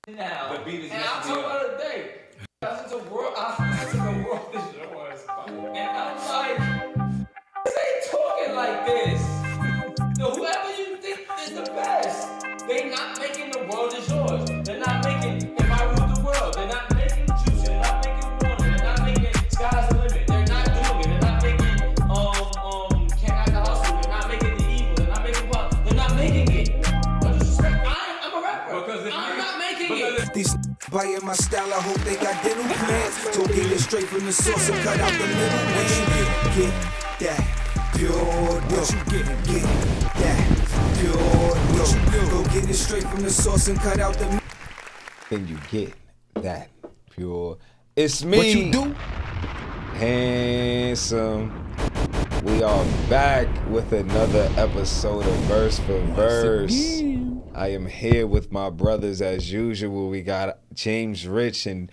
now. The beat is and I'm talking about a day. I listen to world this yours. And I'm like, this ain't talking like this. So whoever you think is the best, they not making the world is yours. They're not making If I Rule the World. They're not making Juicy. They're not making Warner. They're not making Sky's the Limit. They're not doing it. They're not making Can't Act the Hustle. They're not making The Evil. They're not making Pop. They're not making it. No disrespect. I'm a rapper. I'm not making it. These biting my style, I hope they got dental plans. So get it straight from the source and cut out the middle man. Get that pure dope. Get that pure dope. Go get it straight from the source and cut out the. Then you get that pure. It's me. What you do? Handsome. We are back with another episode of Verse for Verse. I am here with my brothers as usual. We got James Rich and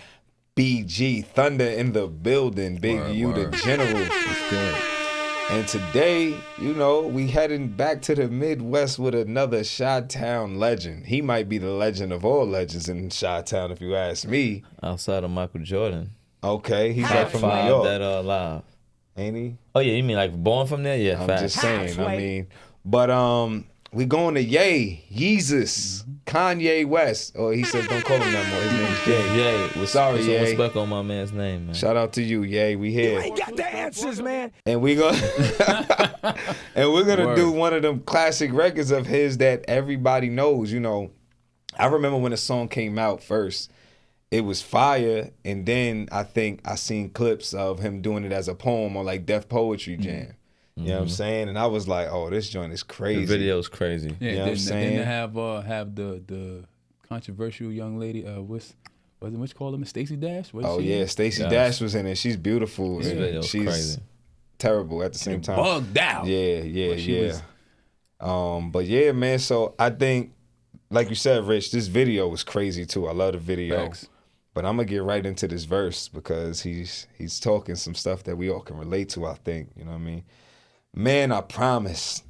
BG Thunder in the building. Big U the General. What's good? And today, we heading back to the Midwest with another Chi-Town legend. He might be the legend of all legends in Chi-Town, if you ask me. Outside of Michael Jordan. Okay, he's like from New York. That are alive. Ain't he? Oh yeah, you mean like born from there? Yeah, I'm facts. just saying. But we going to Yeezus, Kanye West. Oh, he said don't call him that more. His name's Ye. Ye. Sorry, Put Ye. some respect on my man's name, man. Shout out to you, Ye. We here. You ain't got the answers, man. And we're gonna do one of them classic records of his that everybody knows. I remember when the song came out first, it was fire, and then I think I seen clips of him doing it as a poem on like Def Poetry Jam. You know what I'm saying? And I was like, oh, this joint is crazy. The video's crazy. Yeah, you know what I'm saying? Then they have the controversial young lady, what you call her, Stacey Dash? Stacey Dash was in it. She's beautiful. This video's she's crazy. terrible at the same time. Bugged out. Yeah. But yeah, man, so I think, like you said, Rich, this video was crazy too. I love the video. Thanks. But I'm gonna get right into this verse because he's talking some stuff that we all can relate to, I think. You know what I mean? Man, I promise,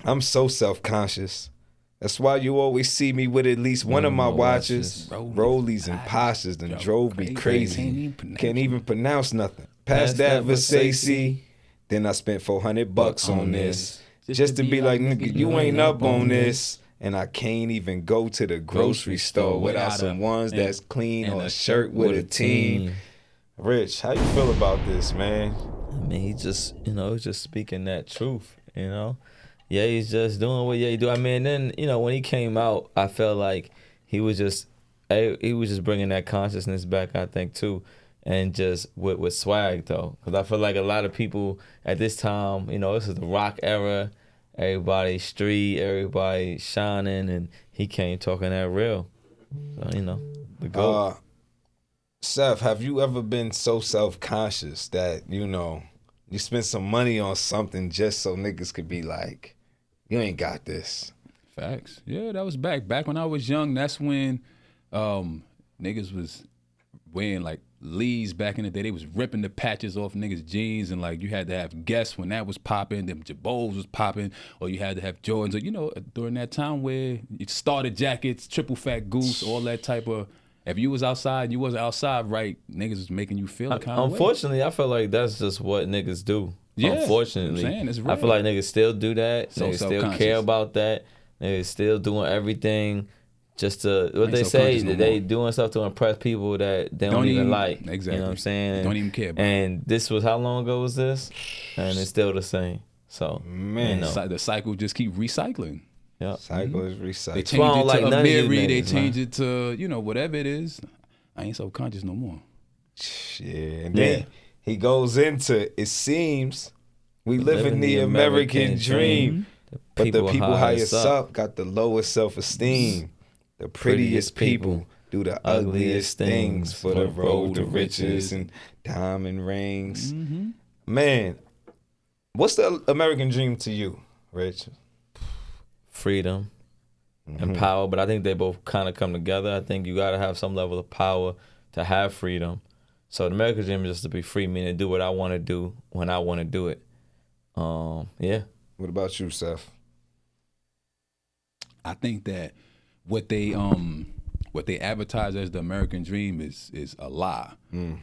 I'm so self-conscious. That's why you always see me with at least one of my watches. Rollies and Pashas done drove me crazy. Can't even pronounce nothing. Past that Versace, then I spent $400 on this. Just to be like, nigga, you ain't up on this. And I can't even go to the grocery store without some ones that's clean or a shirt with a team. Rich, how you feel about this, man? I mean, he just, he's just speaking that truth, Yeah, he's just doing what he do. I mean, then, when he came out, I felt like he was just bringing that consciousness back, I think, too. And just with swag, though. Because I feel like a lot of people at this time, this is the rock era. Everybody street, everybody shining, and he came talking that real. So, the GOAT. Seth, have you ever been so self-conscious that, you spent some money on something just so niggas could be like, you ain't got this? Facts. Yeah, that was back when I was young. That's when niggas was wearing like Lees back in the day. They was ripping the patches off niggas' jeans, and like you had to have Guess when that was popping. Them Jabos was popping, or you had to have Jordans. Or, during that time where it started jackets, triple fat goose, all that type of. If you was outside, you wasn't outside right, niggas was making you feel kind of way. Unfortunately, I feel like that's just what niggas do. Yeah, unfortunately. I'm saying, it's I feel like niggas still do that. So niggas still care about that. Niggas still doing everything just to, what they say, that they doing stuff to impress people that they don't even like. Exactly. You know what I'm saying? They don't even care about And this was, how long ago was this? And it's still the same. So, man, the cycle just keep recycling. Yeah, cycle is recycling. They change it to a Mary, they change it to, whatever it is. I ain't so conscious no more. Yeah, and then he goes into, it seems we live in the American dream, but the people highest up got the lowest self-esteem. The prettiest people do the ugliest things for the road to riches and diamond rings. Mm-hmm. Man, what's the American dream to you, Rich? Freedom and power, but I think they both kind of come together. I think you got to have some level of power to have freedom. So the American dream is just to be free, meaning do what I want to do when I want to do it. Yeah. What about you, Seth? I think that what they what they advertise as the American dream is a lie,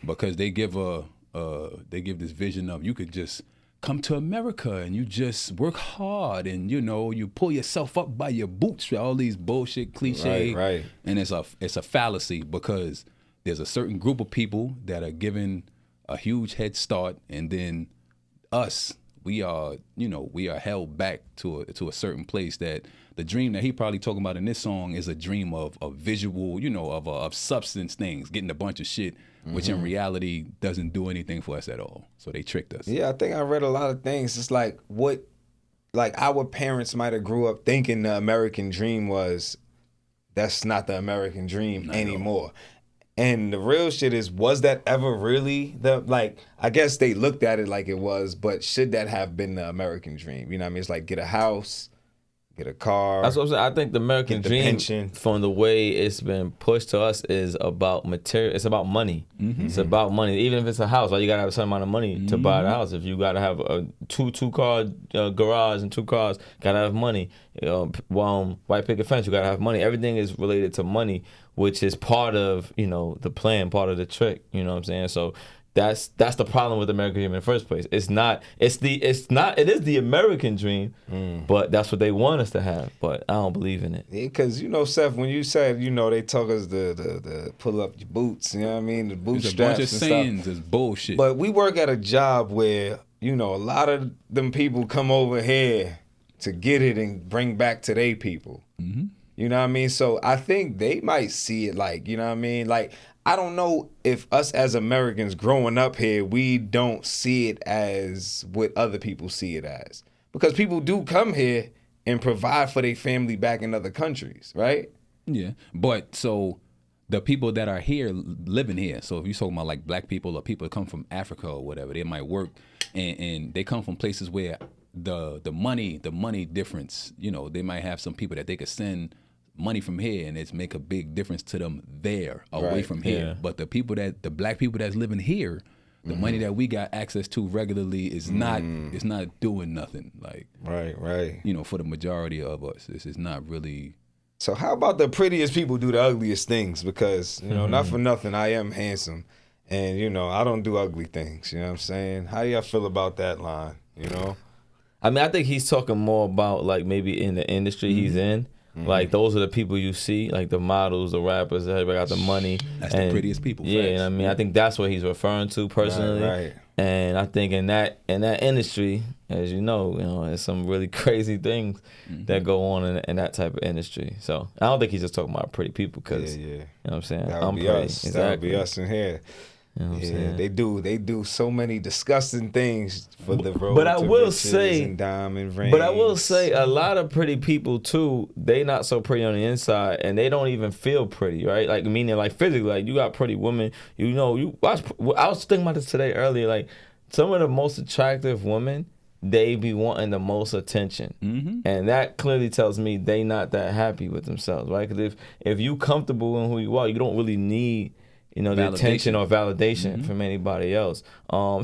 because they give this vision of you could just come to America and you just work hard and you pull yourself up by your boots, all these bullshit cliche, Right. And it's a fallacy, because there's a certain group of people that are given a huge head start, and then us, we are held back to a certain place. That the dream that he probably talking about in this song is a dream of visual, of substance things, getting a bunch of shit, which in reality doesn't do anything for us at all. So they tricked us. Yeah, I think I read a lot of things. It's like our parents might have grew up thinking the American dream was, that's not the American dream anymore. And the real shit is, was that ever really I guess they looked at it like it was, but should that have been the American dream? You know what I mean? It's like, get a house, get a car. That's what I'm saying. I think the American dream, pension. from the way it's been pushed to us, is about material. It's about money. It's about money. Even if it's a house, like, you gotta have a certain amount of money to buy the house. If you gotta have a two-car garage and 2 cars, gotta have money. White picket fence, you gotta have money. Everything is related to money, which is part of the plan, part of the trick. You know what I'm saying? So that's the problem with the American dream in the first place. It is the American dream, but that's what they want us to have. But I don't believe in it. Yeah, because Seth, when you said they told us the pull up your boots, you know what I mean, the bootstraps There's a bunch of and sayings stuff. is bullshit. But we work at a job where a lot of them people come over here to get it and bring back to their people. You know what I mean? So I think they might see it like, you know what I mean? Like, I don't know if us as Americans growing up here, we don't see it as what other people see it as. Because people do come here and provide for their family back in other countries, right? Yeah, but so the people that are here, living here, so if you're talking about like black people or people that come from Africa or whatever, they might work and they come from places where the money difference, they might have some people that they could send money from here and it's make a big difference to them there, away from here. But the black people that's living here, the money that we got access to regularly is not doing nothing. Like, right. For the majority of us, this is not really. So how about the prettiest people do the ugliest things? Because, not for nothing, I am handsome. And, I don't do ugly things. You know what I'm saying? How do y'all feel about that line, I mean, I think he's talking more about, like, maybe in the industry he's in. Like, those are the people you see, like the models, the rappers, everybody got the money. That's the prettiest people. Yeah, I mean, I think that's what he's referring to personally. Right. And I think in that industry, as you know, there's some really crazy things that go on in that type of industry. So I don't think he's just talking about pretty people, because you know what I'm saying? That would be pretty. us. Exactly. That would be us in here. You know what I'm saying? They do so many disgusting things for the road. But I to will riches say, and diamond rings. But I will say, a lot of pretty people too, they not so pretty on the inside, and they don't even feel pretty, right? Like, meaning, like, physically, like, you got pretty women. You watch. I was thinking about this today earlier. Like, some of the most attractive women, they be wanting the most attention, and that clearly tells me they not that happy with themselves, right? Because if you comfortable in who you are, you don't really need the attention or validation from anybody else.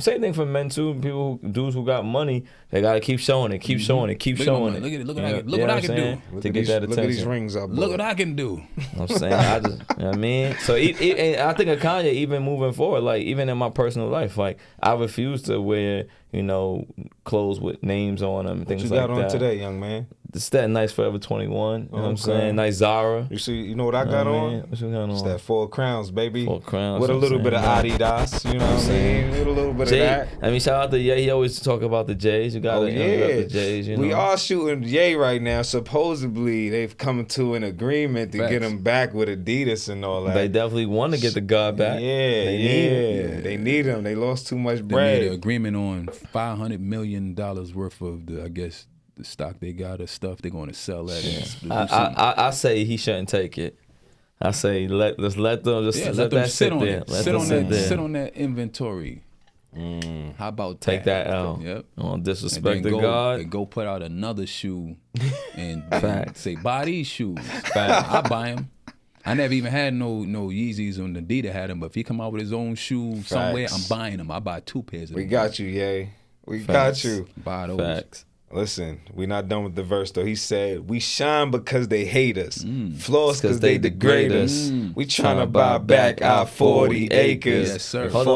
Same thing for men too. Dudes who got money, they gotta keep showing it, keep showing it. Look at it. Look what I can do to get that attention. Look at these rings up. Look what I can do. I'm saying, you know what I mean? So and I think of Kanye, even moving forward, like, even in my personal life, like, I refuse to wear clothes with names on them, things like that. What you got on today, young man? It's that nice Forever 21. You know what I'm saying? Nice Zara. You know what I got on? What you got on? It's that 4 crowns, baby. 4 crowns. With a little bit of Adidas, you know what I mean? With a little bit of that. I mean, shout out to Ye. He always talk about the J's. You got to the J's. We are shooting Ye right now. Supposedly, they've come to an agreement to get him back with Adidas and all that. They definitely want to get the guy back. They need him. They lost too much bread. They made an agreement on $500 million worth of the stock they got or stuff. They're going to sell that. I say he shouldn't take it. I say let them let that sit on there. it. Sit on that inventory. How about take that out? Yep. On disrespect to God. And go put out another shoe and say buy these shoes. I buy them. I never even had no Yeezys on Adidas had them, but if he come out with his own shoes somewhere, I'm buying them. I buy 2 pairs of them. We got you, Ye. We got you. Buy those. Facts. Listen, we not done with the verse though. He said, "We shine because they hate us, floss because they degrade us. We trying to buy back our 40 acres." Yes, sir. Hold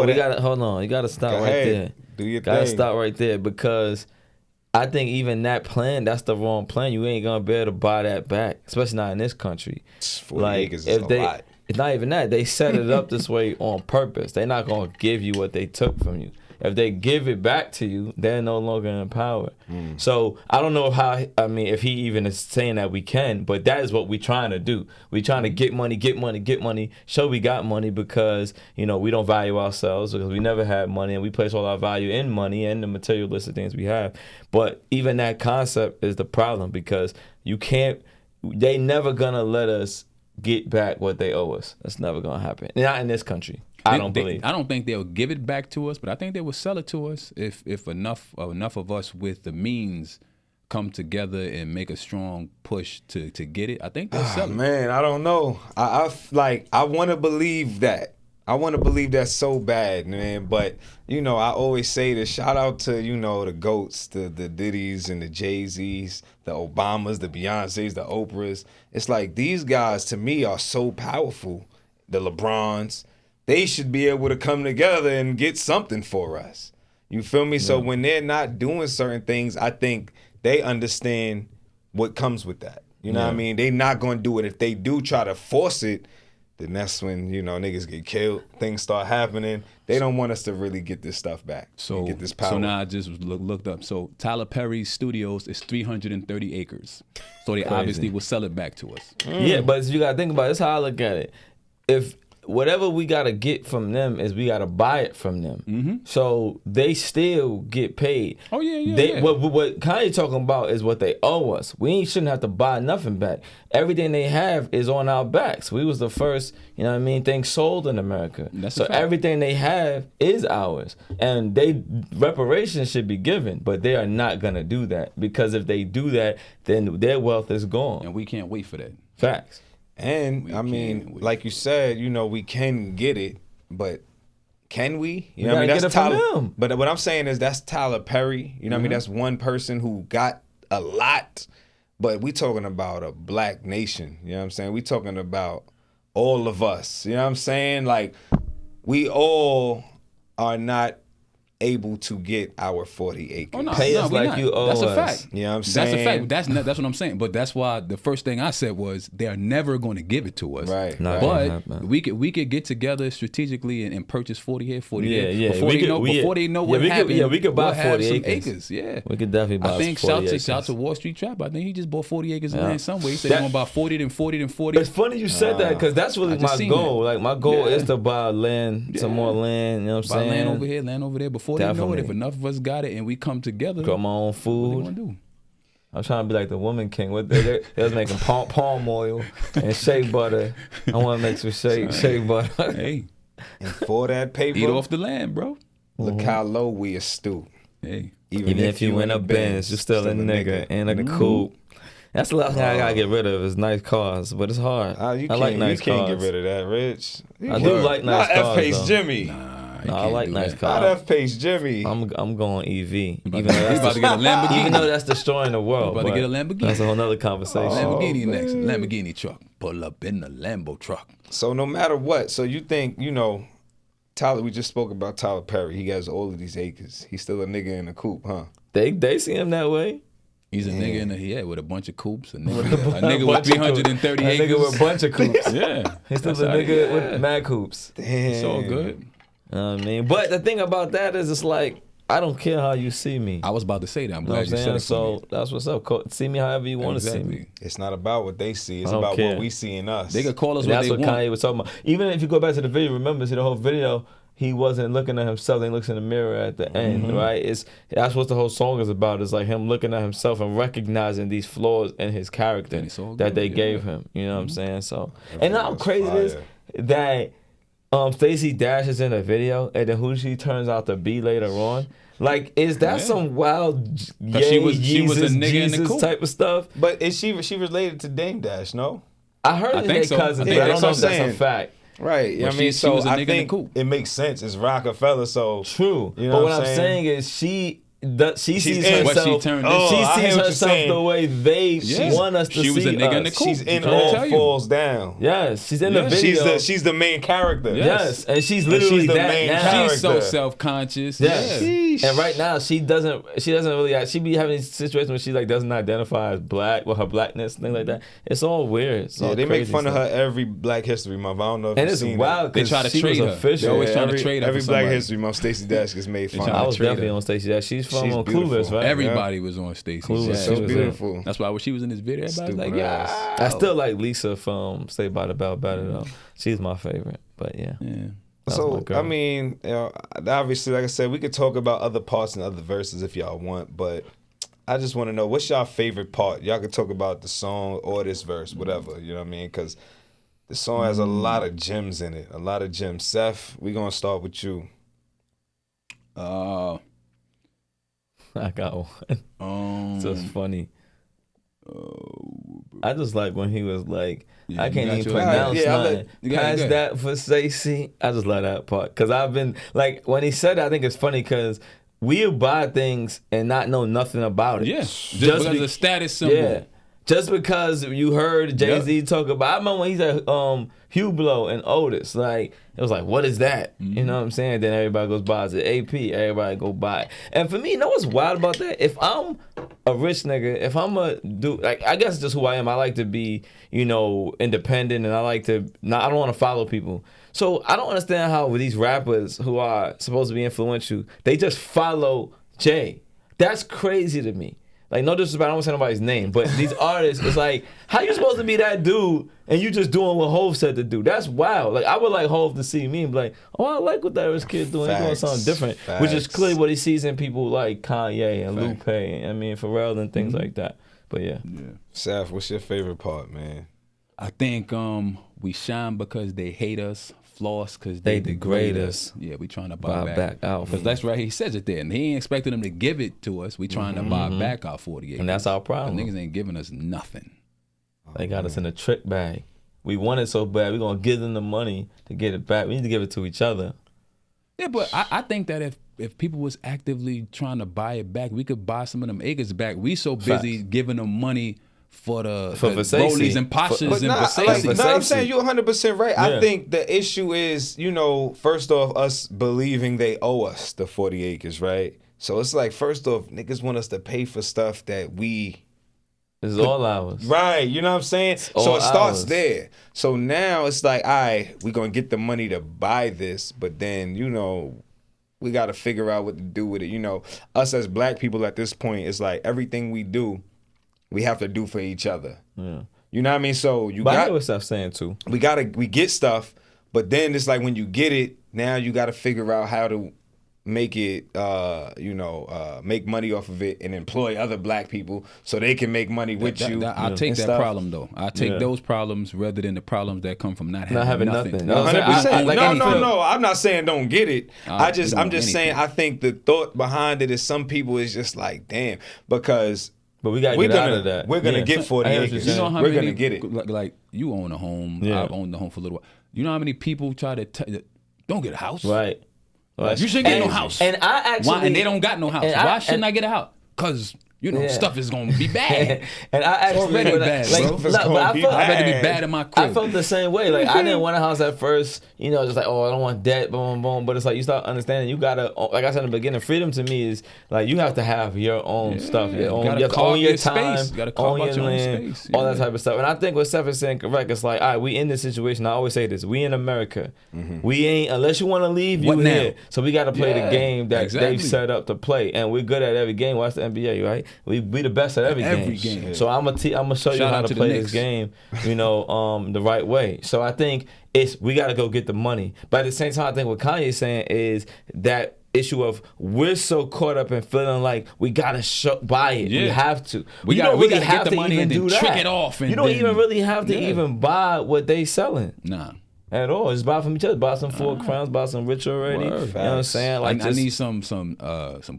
on, you gotta stop Go right ahead. there. Do your Gotta thing. stop right there because I think even that plan, that's the wrong plan. You ain't gonna be able to buy that back, especially not in this country. 40 acres is if a they, lot. it's not even that. They set it up this way on purpose. They're not gonna give you what they took from you. If they give it back to you, they're no longer in power. So I don't know if he even is saying that we can, but that is what we're trying to do. We're trying to get money, show we got money because, we don't value ourselves because we never had money and we place all our value in money and the materialistic things we have. But even that concept is the problem because they never gonna let us get back what they owe us. That's never gonna happen. Not in this country. I don't believe. I don't think they'll give it back to us, but I think they will sell it to us if enough of us with the means come together and make a strong push to get it. I think they'll sell it. Man, I don't know. I want to believe that. I want to believe that so bad, man. But I always say this. Shout out to the GOATs, the Diddy's and the Jay-Z's, the Obamas, the Beyoncé's, the Oprahs. It's like these guys to me are so powerful. The LeBrons. They should be able to come together and get something for us. You feel me? Yeah. So when they're not doing certain things, I think they understand what comes with that. You know what I mean? They're not going to do it. If they do try to force it, then that's when, niggas get killed. Things start happening. They don't want us to really get this stuff back. So get this power. So now I just looked up. So Tyler Perry's studios is 330 acres. So they obviously will sell it back to us. Yeah, but you got to think about it. That's how I look at it. If whatever we got to get from them is we got to buy it from them. Mm-hmm. So they still get paid. Oh, yeah. What Kanye talking about is what they owe us. We shouldn't have to buy nothing back. Everything they have is on our backs. We was the first, thing sold in America. That's so everything they have is ours. And reparations should be given, but they are not going to do that. Because if they do that, then their wealth is gone. And we can't wait for that. Facts. And like you said, we can get it, but can we? You know what I mean? That's Tyler. But what I'm saying is that's Tyler Perry. You know what I mean? That's one person who got a lot, but we talking about a black nation. You know what I'm saying? We talking about all of us. You know what I'm saying? Like we all are not able to get our 40 acres. Oh, no, Pay us like not. You owe us. That's a fact. You know what I'm saying? That's a fact. That's what I'm saying. But that's why the first thing I said was they are never going to give it to us. Right. But we could get together strategically and purchase 40 here, 40 there. Yeah. Before they know what happened. We could buy 40 acres. Yeah. We could definitely buy 40 acres. I think shout to Wall Street Trap. I think he just bought 40 acres of land somewhere. He said he's going to buy 40, then 40, then 40. It's funny you said that because that's really my goal. Like my goal is to buy land, some more land. You know what I'm saying? Buy land over here, land over there. Before they know it, if enough of us got it and we come together, grow my own food. What they gonna do? I'm trying to be like the woman king. What they was making palm oil and shea butter. I want to make some shea butter. Hey, and for that paper, eat off the land, bro. Look how low we astute. Hey, even if you in a Benz, you're still a nigga in a coupe. That's the last thing I gotta get rid of is nice cars, but it's hard. I like nice cars. You can't get rid of that, Rich. I do like nice cars. Not F-Pace Jimmy. No, I like nice cars. Not F-Pace Jimmy. I'm going EV. Even though that's destroying the world. About to get a Lamborghini. That's a whole nother conversation. Lamborghini next. Lamborghini truck. Pull up in the Lambo truck. So no matter what, so you think, Tyler, we just spoke about Tyler Perry. He has all of these acres. He's still a nigga in a coupe, huh? They see him that way. He's a nigga with a bunch of coupes. A nigga with 330 acres. A nigga with a bunch of coups. Yeah. He's still a nigga with mad coups. Damn. It's all good. But the thing about that is it's like, I don't care how you see me. I was about to say that. I'm glad you said it. So that's what's up. See me however you want to see me. It's not about what they see. It's about what we see in us. They could call us what they want. That's what Kanye was talking about. Even if you go back to the video, remember, the whole video, he wasn't looking at himself. He looks in the mirror at the end, right? That's what the whole song is about. It's like him looking at himself and recognizing these flaws in his character that they gave him. You know what I'm saying? So, and how crazy it is that Stacey Dash is in a video, and then who she turns out to be later on. Like, is that some wild she was a nigga Jesus in the coupe type of stuff? But is she related to Dame Dash? No, I heard they're cousins, but I don't know if that's a fact. Right. Well, I mean, she was a I nigga think in the coupe. it makes sense. It's Rockefeller, so true. You know but what I'm saying is she she sees in- What she herself. turned She into. I hear sees what you're herself saying. the way they Yeah. want us to She see was a nigga in the us. coop. She's in I'm trying to All tell you. Falls Down. Yes, she's in Yeah. the video. She's the main character. Yes, and she's And literally she's the that main now. character. She's so self-conscious. Yes. Yeah. Sheesh. And right now she doesn't really she be having these situations where she like doesn't identify as black with her blackness, things like that. It's all weird. It's all Yeah, they make crazy fun of stuff. her every Black History Month. I don't know if And you've it's seen wild They because try to she trade was her. official. They always it. trying to every, trade her every for Black somebody. History Month, Stacey Dash gets made fun trying I to of. was trade definitely her. on Stacey. Yeah, she's from She's on beautiful. Clueless, right? Everybody was on Stacey. Clueless. Yeah. She So was in. beautiful. That's why when she was in this video, everybody was like, Stupid yeah. ass. I still like Lisa from Saved by the Bell better though. She's my favorite, but yeah. Yeah. That was my So girl. I mean, you know, obviously, like I said, we could talk about other parts and other verses if y'all want, but I just want to know what's y'all favorite part. Y'all can talk about the song or this verse, whatever. You know what I mean? Because the song has a lot of gems in it, a lot of gems. Seth, we gonna start with you. I got one. So it's funny. I just like when he was like, Yeah, I you can't got even your- pronounce Yeah, I nothing. let- you got it, Pass go ahead. that for Stacey. I just love that part because I've been like when he said that, I think it's funny because we'll buy things and not know nothing about it. Yeah. Just because of the status symbol. Yeah. Just because you heard Jay-Z talk about, I remember when he said Hugh Blow and Otis, like, it was like, what is that? You know what I'm saying? Then everybody goes buys it. AP, everybody go buy it. And for me, you know what's wild about that? If I'm a rich nigga, if I'm a dude, like, I guess it's just who I am. I like to be, you know, independent and I like to, I don't want to follow people. So I don't understand how with these rappers who are supposed to be influential, they just follow Jay. That's crazy to me. Like, no disrespect, I don't want to say nobody's name, but these artists, it's like, how you supposed to be that dude and you just doing what Hov said to do? That's wild. Like, I would like Hov to see me and be like, oh, I like what that rich kid's doing. He's doing Facts. something different, which is Facts. clearly what he sees in people like Kanye and Lupe, I mean, Pharrell and things like that. But yeah. Seth, what's your favorite part, man? I think we shine because they hate us, floss because They they degrade degrade us. us. Yeah, we trying to Buy buy back our Because that's right, he says it there. And he ain't expecting them to give it to us. We trying to buy back our 48. And that's our problem. Niggas ain't giving us nothing. They got us in a trick bag. We want it so bad, we're going to give them the money to get it back. We need to give it to each other. Yeah, but I think that if people was actively trying to buy it back, we could buy some of them acres back. We so busy giving them money for the Versace. Rollies and Pashas But and nah, Versace. like, Versace. no, I'm saying you're 100% right. Yeah. I think the issue is, you know, first off, us believing they owe us the 40 acres, right? So it's like, first off, niggas want us to pay for stuff that we... It's all ours. Right, you know what I'm saying? So all it starts ours. there. So now it's like, all right, we're going to get the money to buy this, but then, you know, we got to figure out what to do with it. You know, us as black people at this point, it's like everything we do, we have to do for each other. Yeah. You know what I mean? So you But I got... get what Steph's saying too. we get stuff, but then it's like when you get it, now you got to figure out how to make it, make money off of it and employ other black people so they can make money with you. I take and that stuff. problem though. I take those problems rather than the problems that come from not having nothing. No, 100%. like no, anything. no. I'm not saying don't get it. I'm just anything. saying I think the thought behind it is some people is just like, damn, because But we got to we're get out gonna of that. we're gonna Yeah. get 40 I hear what acres. you're You know saying. how We're many, gonna get it. Like you own a home. Yeah. I've owned the home for a little while. You know how many people try to don't get a house. Right. You shouldn't get no house. And I actually... Why? And they don't got no house. and Why shouldn't I get a house? Because Yeah. stuff is gonna be bad. And I actually... already when I- bad, like, bro. look, It's but gonna I be felt, I'd rather be bad. bad in my I crib. felt the same way. Like, I didn't want a house at first, you know, just like, oh, I don't want debt, boom, boom. But it's like, you start understanding, you gotta, like I said in the beginning, freedom to me is like, you have to have your own stuff. Your own, gotta you have to carve own your your time, space. You gotta carve own out your your own land, space. all that Yeah. type of stuff. And I think what Seth is saying correct. It's like, all right, we in this situation. I always say this. We in America. We ain't, unless you want to leave, you What now? here. So we got to play Yeah, the game that exactly. they've set up to play. And we're good at every game. Watch the NBA, right? We the best at every game. So I'm gonna show you Shout how out to to the play Knicks. this game, you know, the right way. So I think we got to go get the money. But at the same time, I think what Kanye's saying is that issue of we're so caught up in feeling like we gotta buy it. We Yeah. have to. We You gotta- don't we really gotta get have the to money even and then do trick that. it off and you don't then- even really have to Yeah. even buy what they selling. Nah. At all. Just buy from each other. Buy some 4 crowns, buy some rich already. Word. You know what I'm saying? Like I need some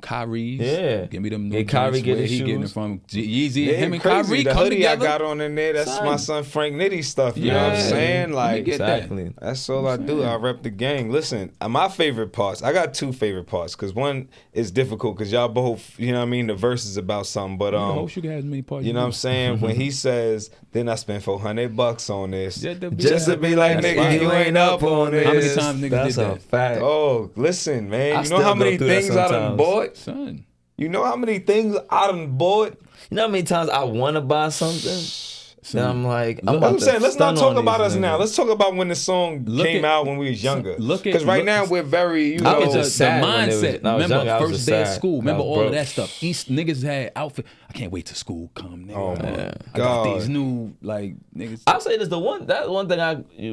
Kyrie's. Yeah. Give me them. Get Kyrie, get his he getting it shoes. from Yeezy. Yeah, Him and crazy. Kyrie The come hoodie together. I got on in there, that's Son. my son Frank Nitty stuff. You know what I'm Yeah. saying? Let me Like, get that. exactly. that's all I do. I rep the gang. Listen, my favorite parts, I got 2 favorite parts, because one is difficult because y'all both, you know what I mean, the verse is about something. But I hope you got as many parts. you know what I'm saying? When he says, then I spent $400 on this. Just to be like, That's nigga, right. you ain't up on this. How many times niggas That's did a that? fact. Oh, listen, man. I You know how still many go through that things I done sometimes. bought? Son. You know how many things I done bought? You know how many times I want to buy something? And I'm like, I'm That's about what I'm to saying. Let's not stun talk on about these us now. niggas. Let's talk about when the song Look came at- out when we was younger. look at- Because right look- now we're very, you I know. was the just sad when it was- mindset. I was Remember young, I was first just day of sad. school. I Remember was all of broke. that stuff. East niggas had outfit. I can't wait till school come, nigga. Oh, my I got God. these new like niggas. I'll say this: that one thing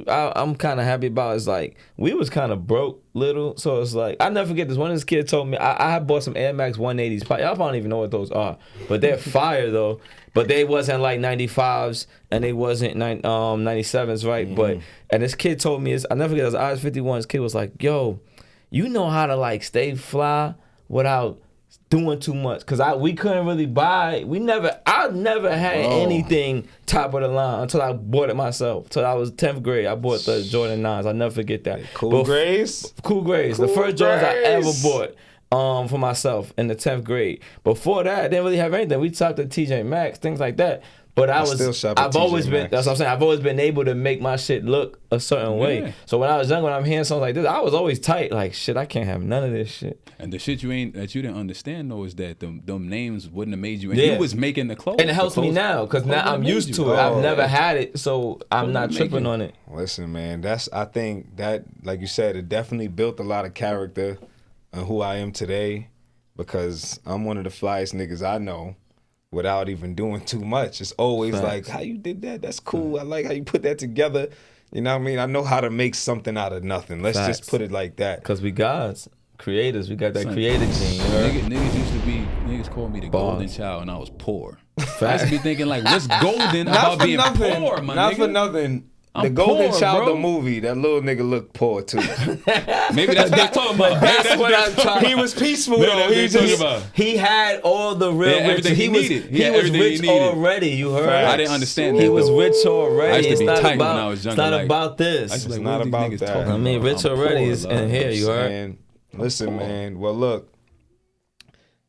I'm kind of happy about is like we was kind of broke little, so it's like I never forget this. One of this kids told me I had bought some Air Max 180s. Y'all probably don't even know what those are, but they're fire though. But they wasn't like 95s and they wasn't 97s, right? But and this kid told me, I never forget. It was I was 51. This kid was like, "Yo, you know how to like stay fly without doing too much?" Cause we couldn't really buy. I never had anything top of the line until I bought it myself. Till I was 10th grade, I bought the Jordan 9s. I'll never forget that. Cool Grays? Cool Grades. The Cool first Jordans I ever Grays. bought. For myself in the 10th grade. Before that, I didn't really have anything. We talked to TJ Maxx, things like that. But still shop at I've always TJ been. Maxx. That's what I'm saying. I've always been able to make my shit look a certain way. Yeah. So when I was young, when I'm hearing songs like this, I was always tight. Like shit, I can't have none of this shit. And the shit you didn't understand though is that them names wouldn't have made you. And Yeah. you was making the clothes. And it helps me now because now I'm used to it. I've never had it, so I'm not tripping on it. Listen, man, I think that, like you said, it definitely built a lot of character on who I am today, because I'm one of the flyest niggas I know without even doing too much. It's always like, how you did that? That's cool. I like how you put that together. You know what I mean? I know how to make something out of nothing. Let's Facts. just put it like that. Because we gods, creators, we got that Son, creative gene. You know? Niggas called me the Bars. golden child, and I was poor. I used to be thinking like, what's golden Not about for being nothing. poor, my Not nigga? for nothing. The I'm Golden poor, Child, bro. the movie, that little nigga looked poor too. Maybe that's what they're talking about. That's what I'm trying. He was peaceful Maybe though. that's what He they're just talking about. He had all the real Yeah, rich. everything he was needed. He he had was everything he rich needed. already. You heard? Facts. I didn't understand He that, was though. rich already. I used to It's be not tight when about. I was It's younger, not like- about I this. used to be It's like, not what are these about niggas that. talking I mean, about? rich I'm already poor, is love. in here. You heard? And listen, man. Well, look,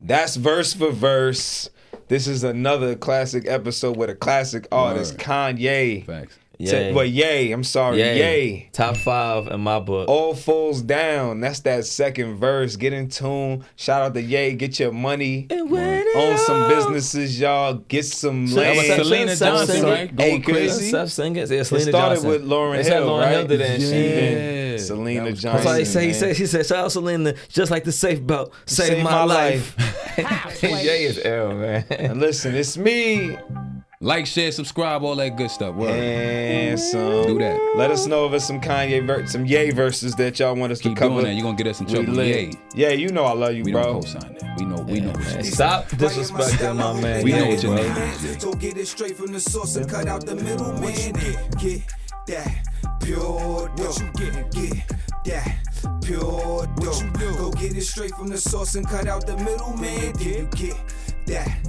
that's verse for verse. This is another classic episode with a classic artist, Word. Kanye. Facts. Yay. I'm sorry. Yay. Top 5 in my book. All falls down. That's that second verse. Get in tune. Shout out to Ye. Get your money. Own some businesses, y'all. Get some That was land. Selena Johnson, right? Going Acres. crazy. Steph singers. Yeah, It Selena started Johnson. with Lauryn They said Hill, Lauryn right? Hill did that shit. Yeah. Selena That was Johnson. That's why he man. said, shout out Selena, just like the safe belt, saved my life. Jay is ill, man. And listen, it's me Like, share, subscribe, all that good stuff. Word. and some. Do that. Let us know if it's some some Ye verses that y'all want us Keep to cover. doing that. You're going to get us in We trouble. lit. Yay. Yeah, you know I love you, We bro. don't co-sign that. We know what you Stop disrespecting my man. We know Ye, what your bro. name is, Jay. So get it straight from the source and cut out the middleman. Get that pure dough. Get that pure dough. Go get it straight from the source and cut out the middleman. Get that